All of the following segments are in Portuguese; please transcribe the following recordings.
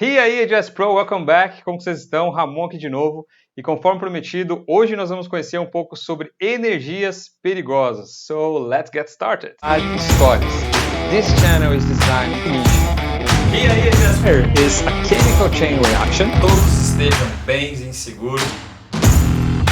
E aí, AJS Pro, welcome back! Como vocês estão? Ramon aqui de novo. E conforme prometido, hoje nós vamos conhecer um pouco sobre energias perigosas. So, let's get started! Histórias. This channel is designed to teach. E aí, AJS Pro? Here is a chemical chain reaction. Todos estejam bem e seguros.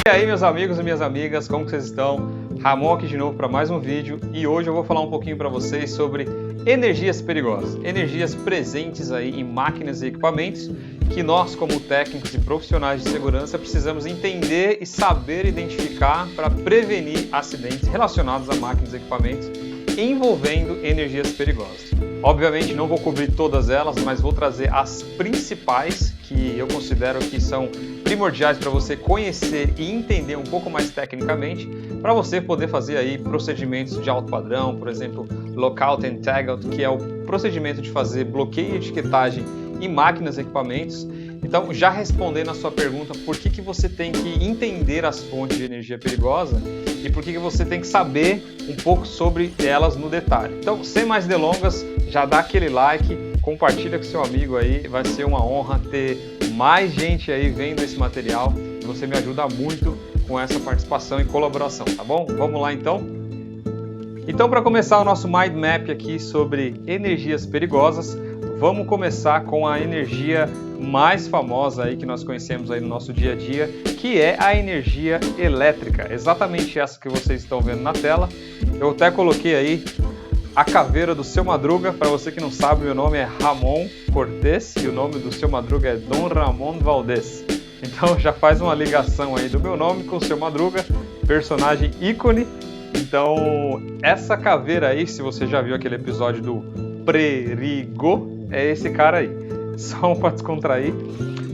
E aí, meus amigos e minhas amigas, como vocês estão? Ramon aqui de novo para mais um vídeo. E hoje eu vou falar um pouquinho para vocês sobre energias perigosas, energias presentes aí em máquinas e equipamentos que nós, como técnicos e profissionais de segurança, precisamos entender e saber identificar para prevenir acidentes relacionados a máquinas e equipamentos envolvendo energias perigosas. Obviamente não vou cobrir todas elas, mas vou trazer as principais que eu considero que são primordiais para você conhecer e entender um pouco mais tecnicamente, para você poder fazer aí procedimentos de alto padrão, por exemplo, Lockout and Tagout, que é o procedimento de fazer bloqueio e etiquetagem em máquinas e equipamentos. Então, já respondendo a sua pergunta, por que você tem que entender as fontes de energia perigosa e por que você tem que saber um pouco sobre elas no detalhe. Então, sem mais delongas, já dá aquele like, compartilha com seu amigo aí, vai ser uma honra ter mais gente aí vendo esse material e você me ajuda muito com essa participação e colaboração, tá bom? Vamos lá então? Então, para começar o nosso mind map aqui sobre energias perigosas, vamos começar com a energia mais famosa aí que nós conhecemos aí no nosso dia a dia, que é a energia elétrica. Exatamente essa que vocês estão vendo na tela. Eu até coloquei aí a caveira do Seu Madruga. Para você que não sabe, meu nome é Ramon Cortez e o nome do Seu Madruga é Dom Ramon Valdez. Então já faz uma ligação aí do meu nome com o Seu Madruga, personagem ícone. Então essa caveira aí, se você já viu aquele episódio do Perigo, é esse cara aí. Só para descontrair,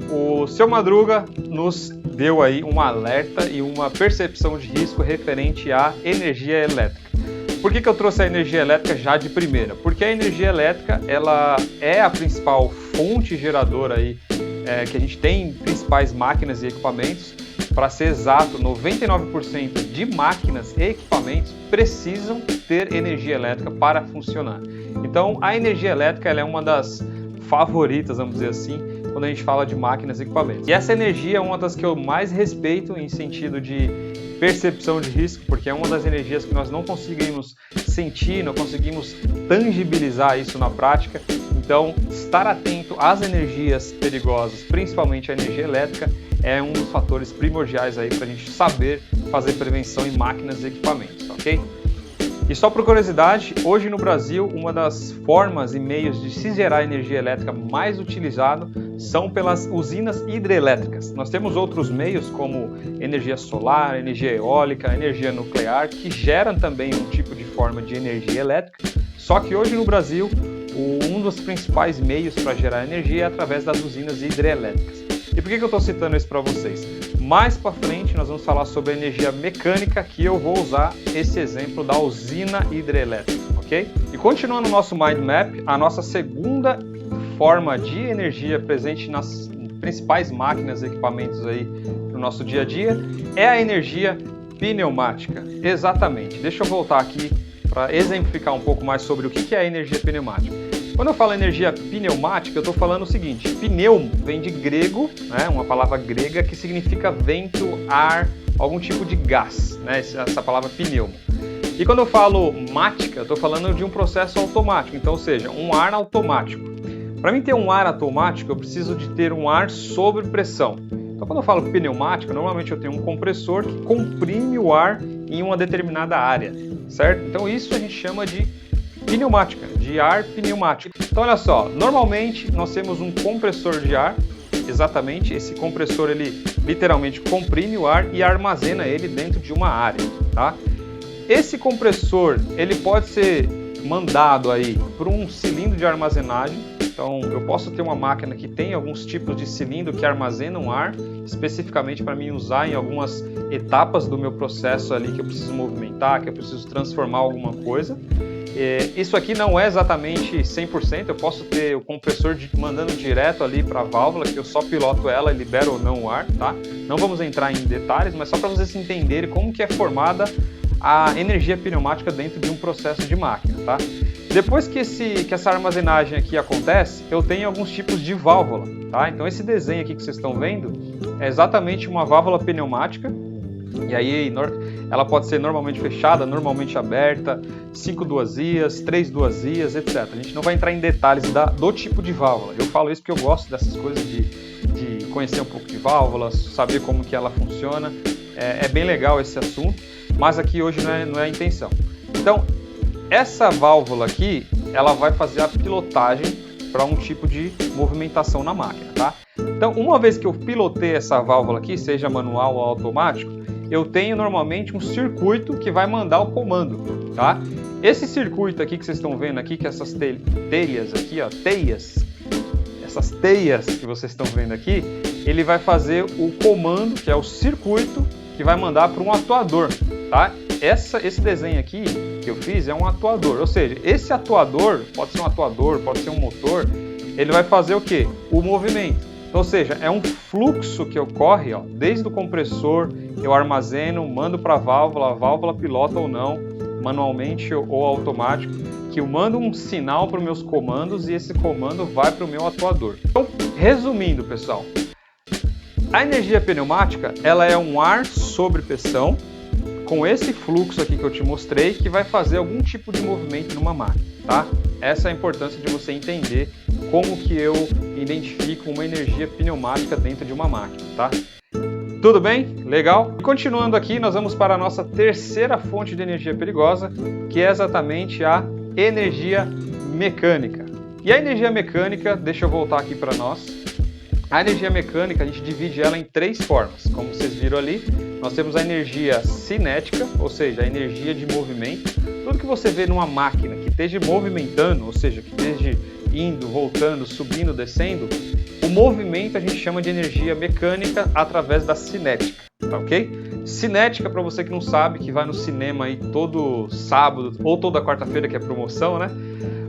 o Seu Madruga nos deu aí um alerta e uma percepção de risco referente à energia elétrica. Por que eu trouxe a energia elétrica já de primeira? Porque a energia elétrica ela é a principal fonte geradora aí, que a gente tem em principais máquinas e equipamentos. Para ser exato, 99% de máquinas e equipamentos precisam ter energia elétrica para funcionar. Então, a energia elétrica ela é uma das favoritas, vamos dizer assim, quando a gente fala de máquinas e equipamentos. E essa energia é uma das que eu mais respeito em sentido de percepção de risco, porque é uma das energias que nós não conseguimos sentir, não conseguimos tangibilizar isso na prática. Então, estar atento às energias perigosas, principalmente a energia elétrica, é um dos fatores primordiais aí para a gente saber fazer prevenção em máquinas e equipamentos, ok? E só por curiosidade, hoje no Brasil, uma das formas e meios de se gerar energia elétrica mais utilizado são pelas usinas hidrelétricas. Nós temos outros meios como energia solar, energia eólica, energia nuclear, que geram também um tipo de forma de energia elétrica. Só que hoje no Brasil, um dos principais meios para gerar energia é através das usinas hidrelétricas. E por que eu estou citando isso para vocês? Mais para frente nós vamos falar sobre a energia mecânica, que eu vou usar esse exemplo da usina hidrelétrica, ok? E continuando o nosso mind map, a nossa segunda forma de energia presente nas principais máquinas e equipamentos aí no nosso dia a dia é a energia pneumática. Exatamente. Deixa eu voltar aqui para exemplificar um pouco mais sobre o que é a energia pneumática. Quando eu falo energia pneumática, eu estou falando o seguinte: pneu vem de grego, né, uma palavra grega que significa vento, ar, algum tipo de gás, né, essa palavra pneumo. E quando eu falo mática, eu estou falando de um processo automático, então, ou seja, um ar automático. Para mim ter um ar automático, eu preciso de ter um ar sob pressão. Então, quando eu falo pneumática, normalmente eu tenho um compressor que comprime o ar em uma determinada área, certo? Então, isso a gente chama de pneumática, de ar pneumático. Então olha só, normalmente nós temos um compressor de ar, exatamente, esse compressor ele literalmente comprime o ar e armazena ele dentro de uma área, tá? Esse compressor ele pode ser mandado aí por um cilindro de armazenagem. Então eu posso ter uma máquina que tem alguns tipos de cilindro que armazenam ar, especificamente para mim usar em algumas etapas do meu processo ali que eu preciso movimentar, que eu preciso transformar alguma coisa. Isso aqui não é exatamente 100%, eu posso ter o compressor mandando direto ali para a válvula, que eu só piloto ela e libero ou não o ar, tá? Não vamos entrar em detalhes, mas só para vocês entenderem como que é formada a energia pneumática dentro de um processo de máquina, tá? Depois que essa armazenagem aqui acontece, eu tenho alguns tipos de válvula, tá? Então esse desenho aqui que vocês estão vendo é exatamente uma válvula pneumática, e aí ela pode ser normalmente fechada, normalmente aberta, 5 duasias, 3 duasias, etc. A gente não vai entrar em detalhes do tipo de válvula. Eu falo isso porque eu gosto dessas coisas de conhecer um pouco de válvulas, saber como que ela funciona. É bem legal esse assunto, mas aqui hoje não é a intenção. Então, essa válvula aqui, ela vai fazer a pilotagem para um tipo de movimentação na máquina, tá? Então, uma vez que eu pilotei essa válvula aqui, seja manual ou automático, eu tenho normalmente um circuito que vai mandar o comando, tá? Esse circuito aqui que vocês estão vendo aqui, que essas teias aqui, ó, essas teias que vocês estão vendo aqui, ele vai fazer o comando, que é o circuito, que vai mandar para um atuador, tá? Esse desenho aqui que eu fiz é um atuador, ou seja, esse atuador, pode ser um atuador, pode ser um motor, ele vai fazer o quê? O movimento. Então, ou seja, é um fluxo que ocorre, ó, desde o compressor, eu armazeno, mando para a válvula pilota ou não, manualmente ou automático, que eu mando um sinal para os meus comandos e esse comando vai para o meu atuador. Então, resumindo, pessoal, a energia pneumática, ela é um ar sob pressão, com esse fluxo aqui que eu te mostrei, que vai fazer algum tipo de movimento numa máquina, tá? Essa é a importância de você entender como que eu identifico uma energia pneumática dentro de uma máquina, tá? Tudo bem? Legal? Continuando aqui, nós vamos para a nossa terceira fonte de energia perigosa, que é exatamente a energia mecânica. E a energia mecânica, deixa eu voltar aqui para nós. A energia mecânica, a gente divide ela em 3 formas, como vocês viram ali. Nós temos a energia cinética, ou seja, a energia de movimento. Tudo que você vê numa máquina que esteja movimentando, ou seja, que esteja indo, voltando, subindo, descendo, o movimento a gente chama de energia mecânica através da cinética, tá ok? Cinética, para você que não sabe, que vai no cinema aí todo sábado ou toda quarta-feira, que é promoção, né?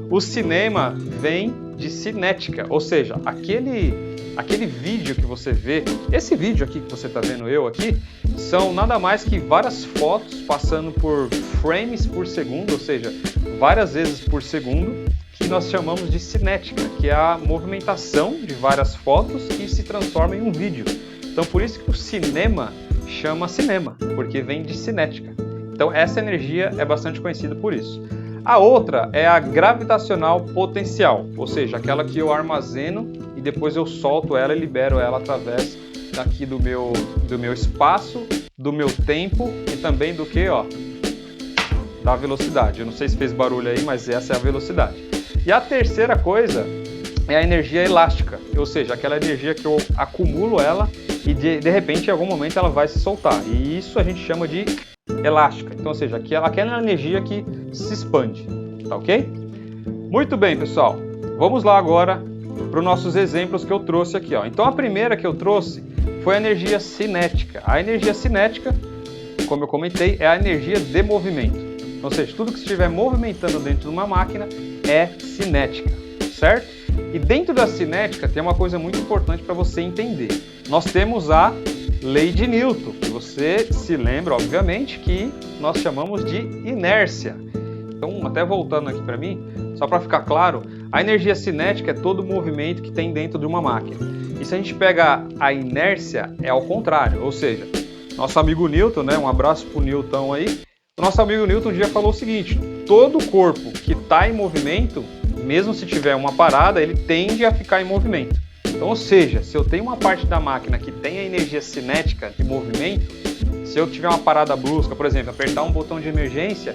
O cinema vem de cinética, ou seja, aquele vídeo que você vê, esse vídeo aqui que você está vendo eu aqui, são nada mais que várias fotos passando por frames por segundo, ou seja, várias vezes por segundo, que nós chamamos de cinética, que é a movimentação de várias fotos que se transforma em um vídeo. Então por isso que o cinema chama cinema, porque vem de cinética. Então essa energia é bastante conhecida por isso. A outra é a gravitacional potencial, ou seja, aquela que eu armazeno e depois eu solto ela e libero ela através daqui do meu espaço, do meu tempo e também do que, ó, da velocidade. Eu não sei se fez barulho aí, mas essa é a velocidade. E a terceira coisa é a energia elástica, ou seja, aquela energia que eu acumulo ela e de repente em algum momento ela vai se soltar. E isso a gente chama de elástica, então, ou seja, aquela energia que se expande, tá ok? Muito bem, pessoal, vamos lá agora para os nossos exemplos que eu trouxe aqui, ó. Então a primeira que eu trouxe foi a energia cinética. A energia cinética, como eu comentei, é a energia de movimento, ou seja, tudo que estiver movimentando dentro de uma máquina é cinética, certo? E dentro da cinética tem uma coisa muito importante para você entender. Nós temos a Lei de Newton, que você se lembra, obviamente, que nós chamamos de inércia. Então, até voltando aqui para mim, só para ficar claro, a energia cinética é todo o movimento que tem dentro de uma máquina. E se a gente pega a inércia, é ao contrário, ou seja, nosso amigo Newton, né, um abraço para o Newton aí, o nosso amigo Newton já falou o seguinte: todo corpo que está em movimento, mesmo se tiver uma parada, ele tende a ficar em movimento. Então, ou seja, se eu tenho uma parte da máquina que tem a energia cinética de movimento, se eu tiver uma parada brusca, por exemplo, apertar um botão de emergência,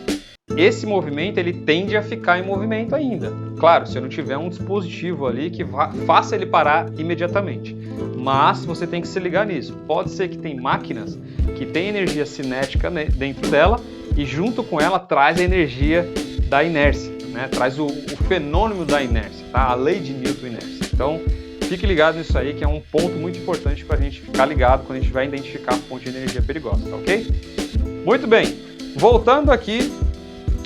esse movimento ele tende a ficar em movimento ainda. Claro, se eu não tiver um dispositivo ali que faça ele parar imediatamente. Mas você tem que se ligar nisso. Pode ser que tem máquinas que têm energia cinética dentro dela e junto com ela traz a energia da inércia, né? Traz o fenômeno da inércia, tá? A lei de Newton inércia. Então, fique ligado nisso aí, que é um ponto muito importante para a gente ficar ligado quando a gente vai identificar a fonte de energia perigosa, tá ok? Muito bem, voltando aqui,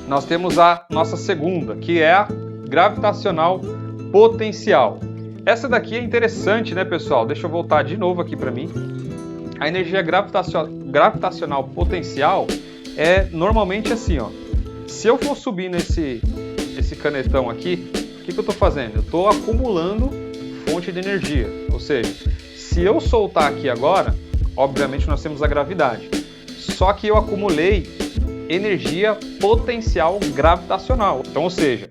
nós temos a nossa segunda, que é a gravitacional potencial. Essa daqui é interessante, né, pessoal? Deixa eu voltar de novo aqui para mim. A energia gravitacional potencial é normalmente assim, ó. Se eu for subir esse canetão aqui, o que eu estou fazendo? Eu estou acumulando fonte de energia, ou seja, se eu soltar aqui agora, obviamente nós temos a gravidade, só que eu acumulei energia potencial gravitacional. Então, ou seja,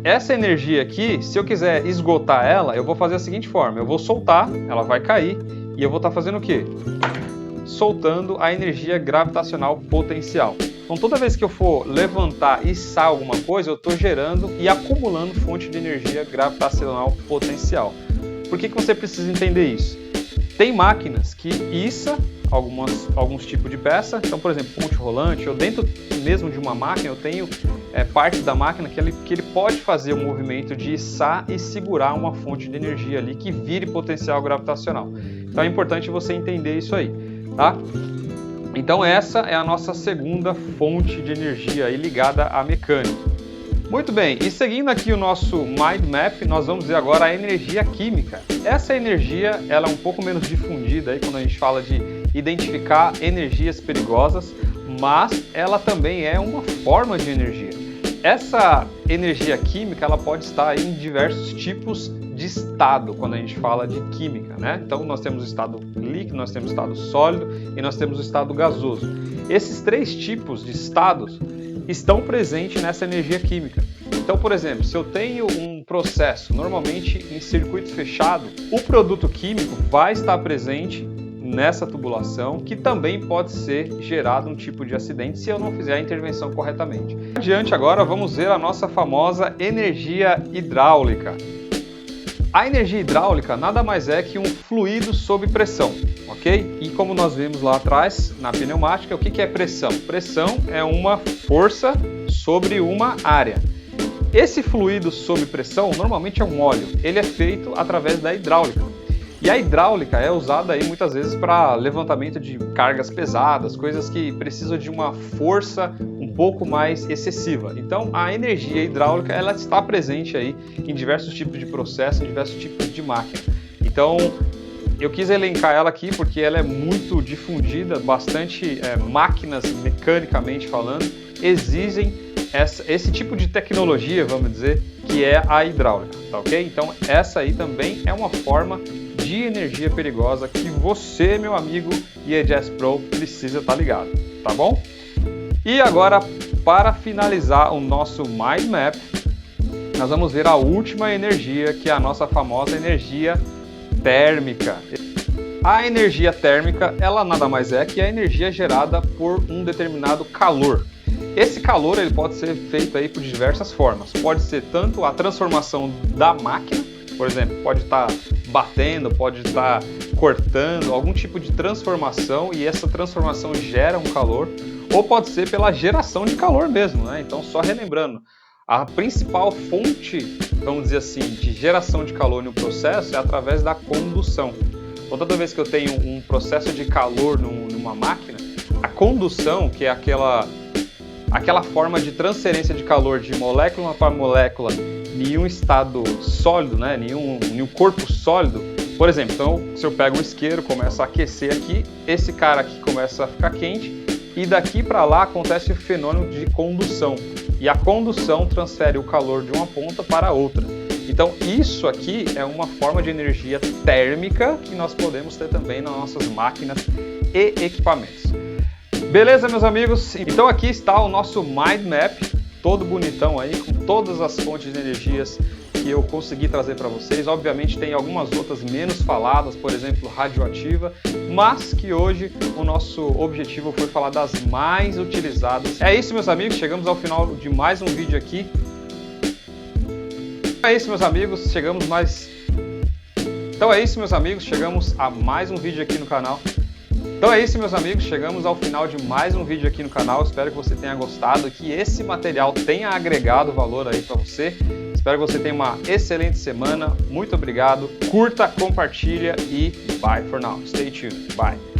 essa energia aqui, se eu quiser esgotar ela, eu vou fazer da seguinte forma, eu vou soltar, ela vai cair, e eu vou estar fazendo o quê? Soltando a energia gravitacional potencial. Então toda vez que eu for levantar e içar alguma coisa, eu estou gerando e acumulando fonte de energia gravitacional potencial. Por que você precisa entender isso? Tem máquinas que içam alguns tipos de peça, então por exemplo, ponte rolante, ou dentro mesmo de uma máquina eu tenho parte da máquina que ele pode fazer o movimento de içar e segurar uma fonte de energia ali que vire potencial gravitacional. Então é importante você entender isso aí, tá? Então essa é a nossa segunda fonte de energia aí ligada à mecânica. Muito bem, e seguindo aqui o nosso mind map, nós vamos ver agora a energia química. Essa energia, ela é um pouco menos difundida aí quando a gente fala de identificar energias perigosas, mas ela também é uma forma de energia. Essa energia química, ela pode estar aí em diversos tipos de estado, quando a gente fala de química, né? Então nós temos o estado líquido, nós temos o estado sólido e nós temos o estado gasoso. Esses três tipos de estados estão presentes nessa energia química. Então, por exemplo, se eu tenho um processo normalmente em circuito fechado, o produto químico vai estar presente nessa tubulação, que também pode ser gerado um tipo de acidente se eu não fizer a intervenção corretamente. Adiante agora, vamos ver a nossa famosa energia hidráulica. A energia hidráulica nada mais é que um fluido sob pressão, ok? E como nós vimos lá atrás, na pneumática, o que é pressão? Pressão é uma força sobre uma área. Esse fluido sob pressão normalmente é um óleo, ele é feito através da hidráulica. E a hidráulica é usada aí muitas vezes para levantamento de cargas pesadas, coisas que precisam de uma força um pouco mais excessiva. Então a energia hidráulica ela está presente aí em diversos tipos de processo, em diversos tipos de máquina. Então eu quis elencar ela aqui porque ela é muito difundida, bastante máquinas mecanicamente falando exigem esse tipo de tecnologia, vamos dizer, que é a hidráulica, tá ok? Então essa aí também é uma forma de energia perigosa que você, meu amigo EAJS Pro, precisa estar ligado, tá bom? E agora, para finalizar o nosso mind map, nós vamos ver a última energia, que é a nossa famosa energia térmica. A energia térmica, ela nada mais é que a energia gerada por um determinado calor. Esse calor ele pode ser feito aí por diversas formas. Pode ser tanto a transformação da máquina, por exemplo, pode estar batendo, pode estar cortando, algum tipo de transformação e essa transformação gera um calor, ou pode ser pela geração de calor mesmo, né? Então, só relembrando, a principal fonte, vamos dizer assim, de geração de calor no processo é através da condução. Então, toda vez que eu tenho um processo de calor numa máquina, a condução, que é aquela forma de transferência de calor de molécula para molécula em um estado sólido, né, em um corpo sólido, por exemplo, então se eu pego um isqueiro, começa a aquecer aqui, esse cara aqui começa a ficar quente e daqui para lá acontece o fenômeno de condução e a condução transfere o calor de uma ponta para a outra. Então isso aqui é uma forma de energia térmica que nós podemos ter também nas nossas máquinas e equipamentos. Beleza, meus amigos? Então aqui está o nosso mind map, todo bonitão aí, com todas as fontes de energias que eu consegui trazer para vocês. Obviamente tem algumas outras menos faladas, por exemplo, radioativa, mas que hoje o nosso objetivo foi falar das mais utilizadas. É isso, meus amigos, chegamos ao final de mais um vídeo aqui. É isso, meus amigos, chegamos a mais um vídeo aqui no canal. Então é isso, meus amigos, chegamos ao final de mais um vídeo aqui no canal. Espero que você tenha gostado, que esse material tenha agregado valor aí para você. Espero que você tenha uma excelente semana. Muito obrigado. Curta, compartilha e bye for now. Stay tuned. Bye.